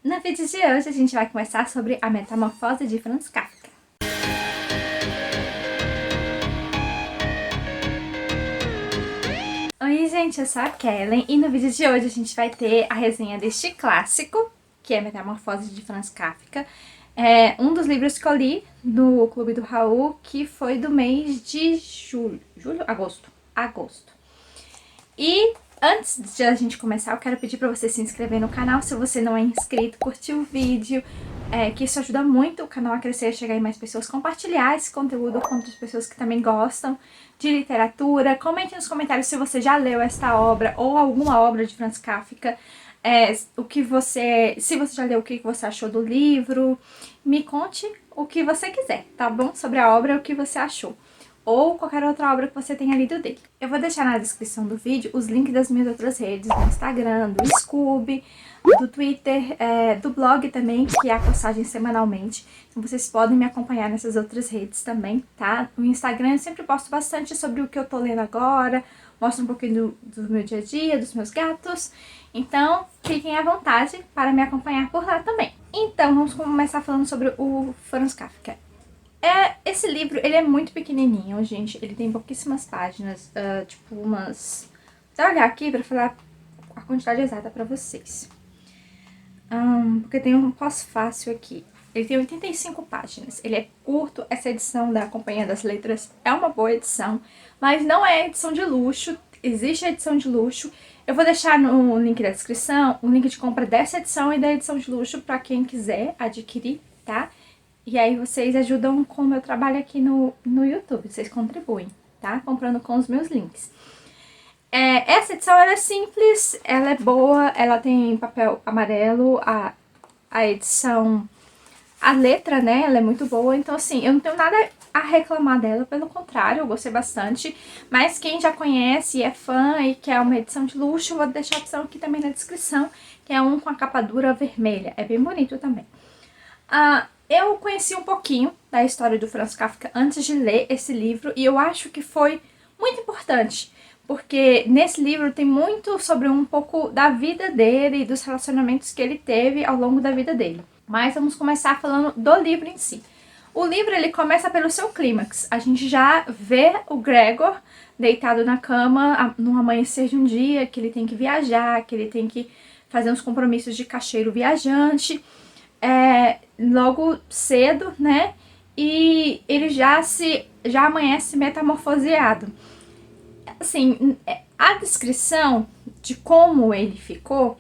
No vídeo de hoje a gente vai conversar sobre a metamorfose de Franz Kafka. Oi gente, eu sou a Kellen e no vídeo de hoje a gente vai ter a resenha deste clássico, que é a Metamorfose de Franz Kafka. É um dos livros que eu li no Clube do Raul, que foi do mês de agosto. E antes de a gente começar, eu quero pedir para você se inscrever no canal se você não é inscrito, curtir o vídeo, que isso ajuda muito o canal a crescer, a chegar em mais pessoas, compartilhar esse conteúdo com outras pessoas que também gostam de literatura. Comente nos comentários se você já leu esta obra ou alguma obra de Franz Kafka, se você já leu, o que você achou do livro. Me conte o que você quiser, tá bom? Sobre a obra, o que você achou. Ou qualquer outra obra que você tenha lido dele. Eu vou deixar na descrição do vídeo os links das minhas outras redes, do Instagram, do Scoob, do Twitter, do blog também, que há postagem semanalmente. Então vocês podem me acompanhar nessas outras redes também, tá? No Instagram eu sempre posto bastante sobre o que eu tô lendo agora, mostro um pouquinho do meu dia a dia, dos meus gatos. Então fiquem à vontade para me acompanhar por lá também. Então vamos começar falando sobre o Franz Kafka. Esse livro, ele é muito pequenininho, gente. Ele tem pouquíssimas páginas, tipo umas... Vou olhar aqui pra falar a quantidade exata pra vocês. Porque tem um pós-fácil aqui. Ele tem 85 páginas. Ele é curto. Essa edição da Companhia das Letras é uma boa edição, mas não é edição de luxo. Existe a edição de luxo. Eu vou deixar no link da descrição o link de compra dessa edição e da edição de luxo pra quem quiser adquirir, tá? E aí vocês ajudam com o meu trabalho aqui no YouTube, vocês contribuem, tá? Comprando com os meus links. Essa edição, ela é simples, ela é boa, ela tem papel amarelo, a edição, a letra, né, ela é muito boa. Então, assim, eu não tenho nada a reclamar dela, pelo contrário, eu gostei bastante. Mas quem já conhece e é fã e quer uma edição de luxo, eu vou deixar a opção aqui também na descrição, que é um com a capa dura vermelha, é bem bonito também. Eu conheci um pouquinho da história do Franz Kafka antes de ler esse livro e eu acho que foi muito importante, porque nesse livro tem muito sobre um pouco da vida dele e dos relacionamentos que ele teve ao longo da vida dele. Mas vamos começar falando do livro em si. O livro, ele começa pelo seu clímax. A gente já vê o Gregor deitado na cama no amanhecer de um dia, que ele tem que viajar, que ele tem que fazer uns compromissos de caixeiro viajante. Logo cedo, né? E ele já amanhece metamorfoseado. Assim, a descrição de como ele ficou,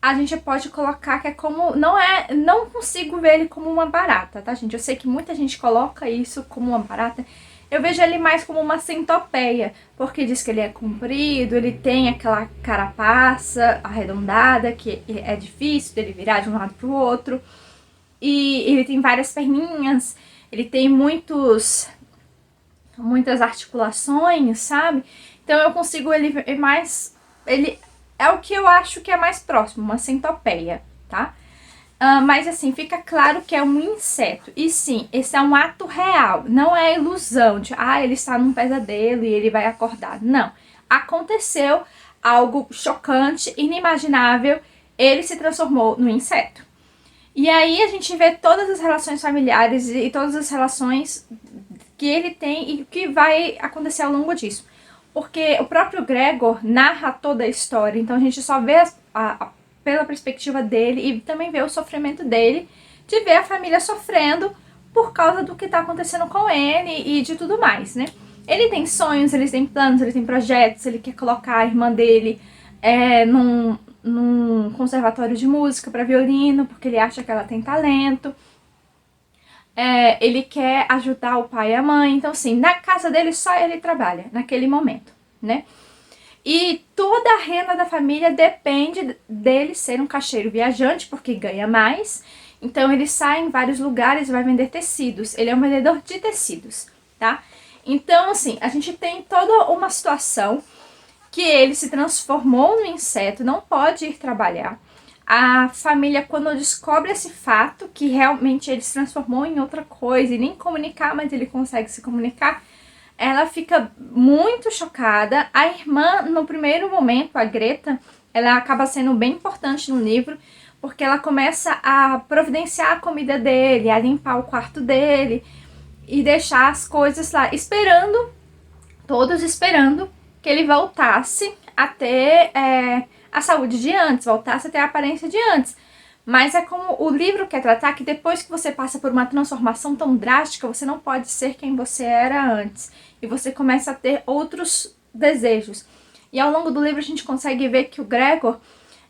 a gente pode colocar que é como... Não consigo ver ele como uma barata, tá, gente? Eu sei que muita gente coloca isso como uma barata. Eu vejo ele mais como uma centopeia, porque diz que ele é comprido, ele tem aquela carapaça arredondada, que é difícil dele virar de um lado pro outro. E ele tem várias perninhas, ele tem muitas articulações, sabe? Então eu consigo ele ver mais... Ele é o que eu acho que é mais próximo, uma centopeia, tá? Mas assim, fica claro que é um inseto. E sim, esse é um ato real, não é ilusão de... ele está num pesadelo e ele vai acordar. Não, aconteceu algo chocante, inimaginável, ele se transformou num inseto. E aí a gente vê todas as relações familiares e todas as relações que ele tem e o que vai acontecer ao longo disso. Porque o próprio Gregor narra toda a história, então a gente só vê pela perspectiva dele e também vê o sofrimento dele, de ver a família sofrendo por causa do que está acontecendo com ele e de tudo mais, né? Ele tem sonhos, ele tem planos, ele tem projetos, ele quer colocar a irmã dele num conservatório de música para violino, porque ele acha que ela tem talento. Ele quer ajudar o pai e a mãe. Então, assim, na casa dele só ele trabalha, naquele momento, né? E toda a renda da família depende dele ser um caixeiro viajante, porque ganha mais. Então, ele sai em vários lugares e vai vender tecidos. Ele é um vendedor de tecidos, tá? Então, assim, a gente tem toda uma situação que ele se transformou no inseto, não pode ir trabalhar. A família, quando descobre esse fato, que realmente ele se transformou em outra coisa, e nem comunicar, mas ele consegue se comunicar, ela fica muito chocada. A irmã, no primeiro momento, a Greta, ela acaba sendo bem importante no livro, porque ela começa a providenciar a comida dele, a limpar o quarto dele e deixar as coisas lá, todos esperando que ele voltasse a ter a saúde de antes, voltasse a ter a aparência de antes. Mas é como o livro quer tratar, que depois que você passa por uma transformação tão drástica, você não pode ser quem você era antes. E você começa a ter outros desejos. E ao longo do livro a gente consegue ver que o Gregor,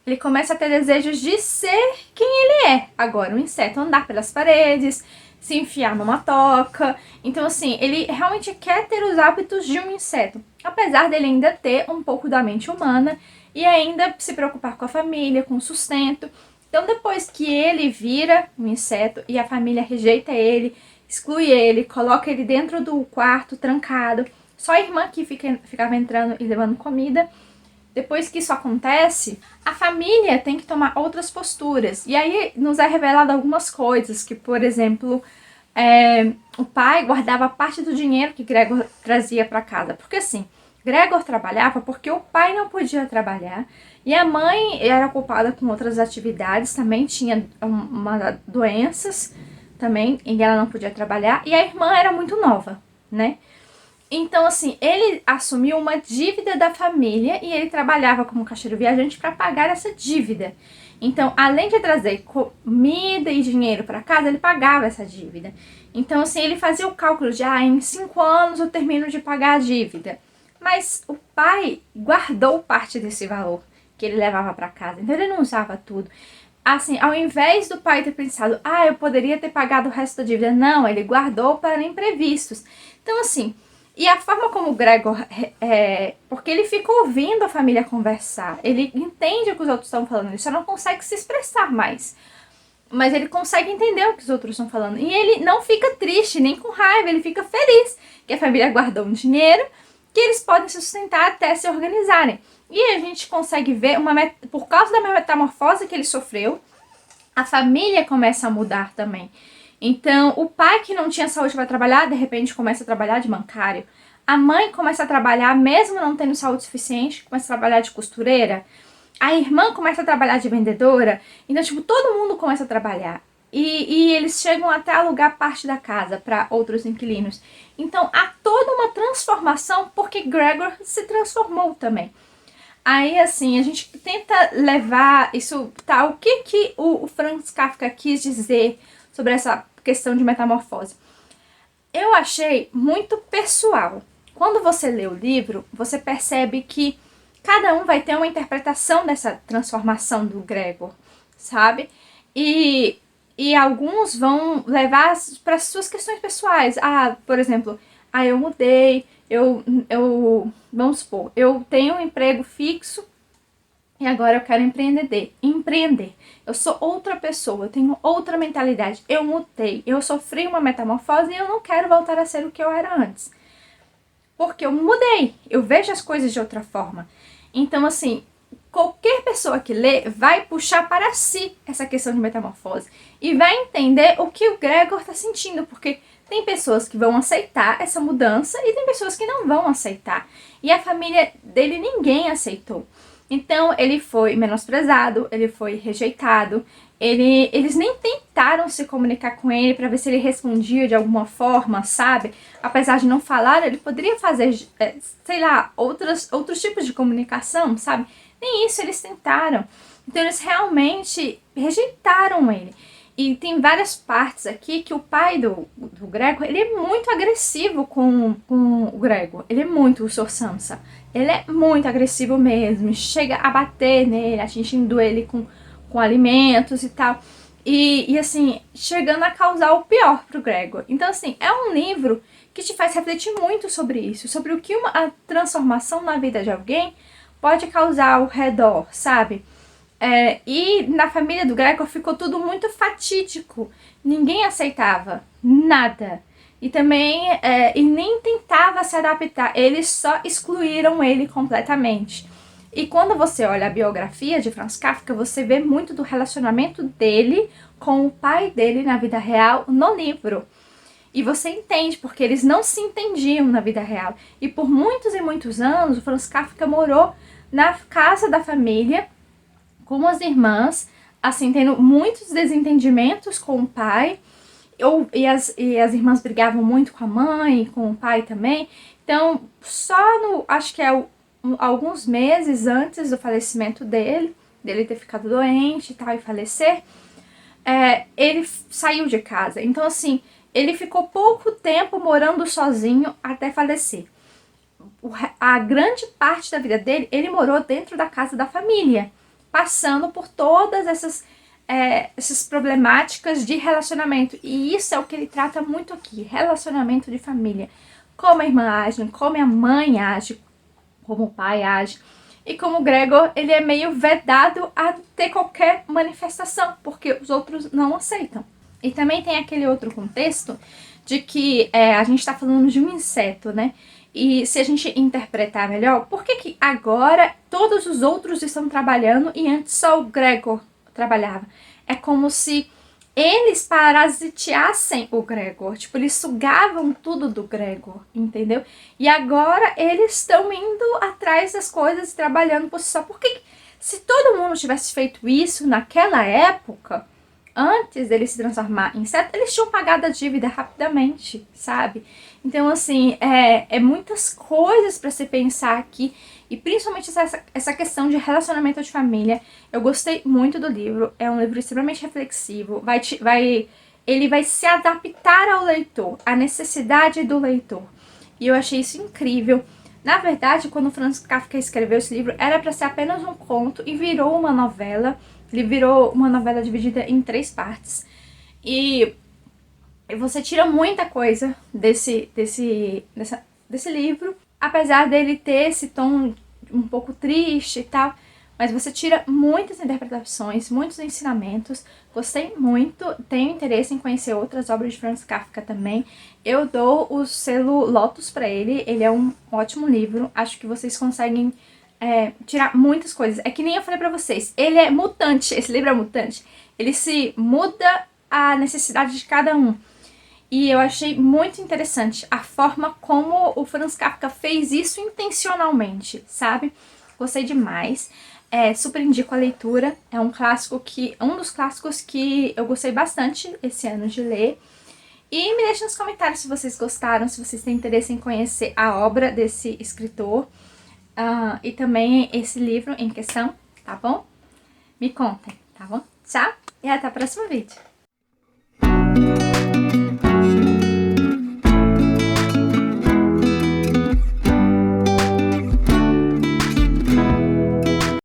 ele começa a ter desejos de ser quem ele é agora, um inseto, andar pelas paredes, se enfiar numa toca. Então, assim, ele realmente quer ter os hábitos de um inseto, apesar dele ainda ter um pouco da mente humana e ainda se preocupar com a família, com o sustento. Então, depois que ele vira um inseto e a família rejeita ele, exclui ele, coloca ele dentro do quarto, trancado, só a irmã que ficava entrando e levando comida. Depois que isso acontece, a família tem que tomar outras posturas. E aí nos é revelado algumas coisas, que, por exemplo, o pai guardava parte do dinheiro que Gregor trazia para casa. Porque assim, Gregor trabalhava porque o pai não podia trabalhar. E a mãe era ocupada com outras atividades, também tinha doenças também, e ela não podia trabalhar. E a irmã era muito nova, né? Então, assim, ele assumiu uma dívida da família e ele trabalhava como caixeiro viajante para pagar essa dívida. Então, além de trazer comida e dinheiro para casa, ele pagava essa dívida. Então, assim, ele fazia o cálculo de, em 5 anos eu termino de pagar a dívida. Mas o pai guardou parte desse valor que ele levava para casa. Então, ele não usava tudo. Assim, ao invés do pai ter pensado, eu poderia ter pagado o resto da dívida. Não, ele guardou para imprevistos. Então, assim, e a forma como o Gregor, porque ele fica ouvindo a família conversar, ele entende o que os outros estão falando, ele só não consegue se expressar mais. Mas ele consegue entender o que os outros estão falando. E ele não fica triste, nem com raiva, ele fica feliz que a família guardou um dinheiro que eles podem sustentar até se organizarem. E a gente consegue ver, por causa da metamorfose que ele sofreu, a família começa a mudar também. Então, o pai que não tinha saúde para trabalhar, de repente começa a trabalhar de bancário. A mãe começa a trabalhar, mesmo não tendo saúde suficiente, começa a trabalhar de costureira. A irmã começa a trabalhar de vendedora. Então, tipo, todo mundo começa a trabalhar. E eles chegam até a alugar parte da casa para outros inquilinos. Então, há toda uma transformação, porque Gregor se transformou também. Aí, assim, a gente tenta levar isso, o que o Franz Kafka quis dizer sobre essa questão de metamorfose. Eu achei muito pessoal. Quando você lê o livro, você percebe que cada um vai ter uma interpretação dessa transformação do Gregor, sabe? E alguns vão levar para suas questões pessoais. Por exemplo, eu mudei, vamos supor, eu tenho um emprego fixo e agora eu quero empreender. Eu sou outra pessoa, eu tenho outra mentalidade, eu mudei, eu sofri uma metamorfose e eu não quero voltar a ser o que eu era antes. Porque eu mudei, eu vejo as coisas de outra forma. Então, assim, qualquer pessoa que lê vai puxar para si essa questão de metamorfose e vai entender o que o Gregor está sentindo, porque tem pessoas que vão aceitar essa mudança e tem pessoas que não vão aceitar. E a família dele ninguém aceitou. Então, ele foi menosprezado, ele foi rejeitado, eles nem tentaram se comunicar com ele para ver se ele respondia de alguma forma, sabe? Apesar de não falar, ele poderia fazer, sei lá, outros tipos de comunicação, sabe? Nem isso eles tentaram. Então, eles realmente rejeitaram ele. E tem várias partes aqui que o pai do Gregor, ele é muito agressivo com o Gregor. Ele é muito o Sr. Sansa. Ele é muito agressivo mesmo. Chega a bater nele, atingindo ele com alimentos e tal. E assim, chegando a causar o pior pro Gregor. Então, assim, é um livro que te faz refletir muito sobre isso. Sobre o que a transformação na vida de alguém pode causar ao redor, sabe? E na família do Gregor ficou tudo muito fatídico. Ninguém aceitava nada. E também e nem tentava se adaptar. Eles só excluíram ele completamente. E quando você olha a biografia de Franz Kafka, você vê muito do relacionamento dele com o pai dele na vida real no livro. E você entende, porque eles não se entendiam na vida real. E por muitos e muitos anos, o Franz Kafka morou na casa da família com as irmãs, assim, tendo muitos desentendimentos com o pai, e as irmãs brigavam muito com a mãe, com o pai também. Então, só no, acho que alguns meses antes do falecimento dele ter ficado doente e tal, e falecer, ele saiu de casa. Então, assim, ele ficou pouco tempo morando sozinho até falecer. A grande parte da vida dele, ele morou dentro da casa da família, passando por todas essas problemáticas de relacionamento. E isso é o que ele trata muito aqui, relacionamento de família. Como a irmã age, como a mãe age, como o pai age. E como o Gregor, ele é meio vedado a ter qualquer manifestação, porque os outros não aceitam. E também tem aquele outro contexto de que a gente está falando de um inseto, né? E se a gente interpretar melhor, por que agora todos os outros estão trabalhando e antes só o Gregor trabalhava? É como se eles parasiteassem o Gregor, tipo, eles sugavam tudo do Gregor, entendeu? E agora eles estão indo atrás das coisas, trabalhando por si só. Porque se todo mundo tivesse feito isso naquela época, antes dele se transformar em inseto, eles tinham pagado a dívida rapidamente, sabe? Então, assim, é muitas coisas para se pensar aqui, e principalmente essa questão de relacionamento de família. Eu gostei muito do livro, é um livro extremamente reflexivo, ele vai se adaptar ao leitor, à necessidade do leitor, e eu achei isso incrível. Na verdade, quando o Franz Kafka escreveu esse livro, era para ser apenas um conto e virou uma novela. Ele virou uma novela dividida em 3 partes. E você tira muita coisa desse livro, apesar dele ter esse tom um pouco triste e tal, mas você tira muitas interpretações, muitos ensinamentos. Gostei muito, tenho interesse em conhecer outras obras de Franz Kafka também. Eu dou o selo Lotus pra ele, ele é um ótimo livro, acho que vocês conseguem tirar muitas coisas. É que nem eu falei pra vocês, ele é mutante, esse livro é mutante, ele se muda à necessidade de cada um. E eu achei muito interessante a forma como o Franz Kafka fez isso intencionalmente, sabe? Gostei demais. Super indico a leitura. É um dos clássicos que eu gostei bastante esse ano de ler. E me deixem nos comentários se vocês gostaram, se vocês têm interesse em conhecer a obra desse escritor. E também esse livro em questão, tá bom? Me contem, tá bom? Tchau e até o próximo vídeo.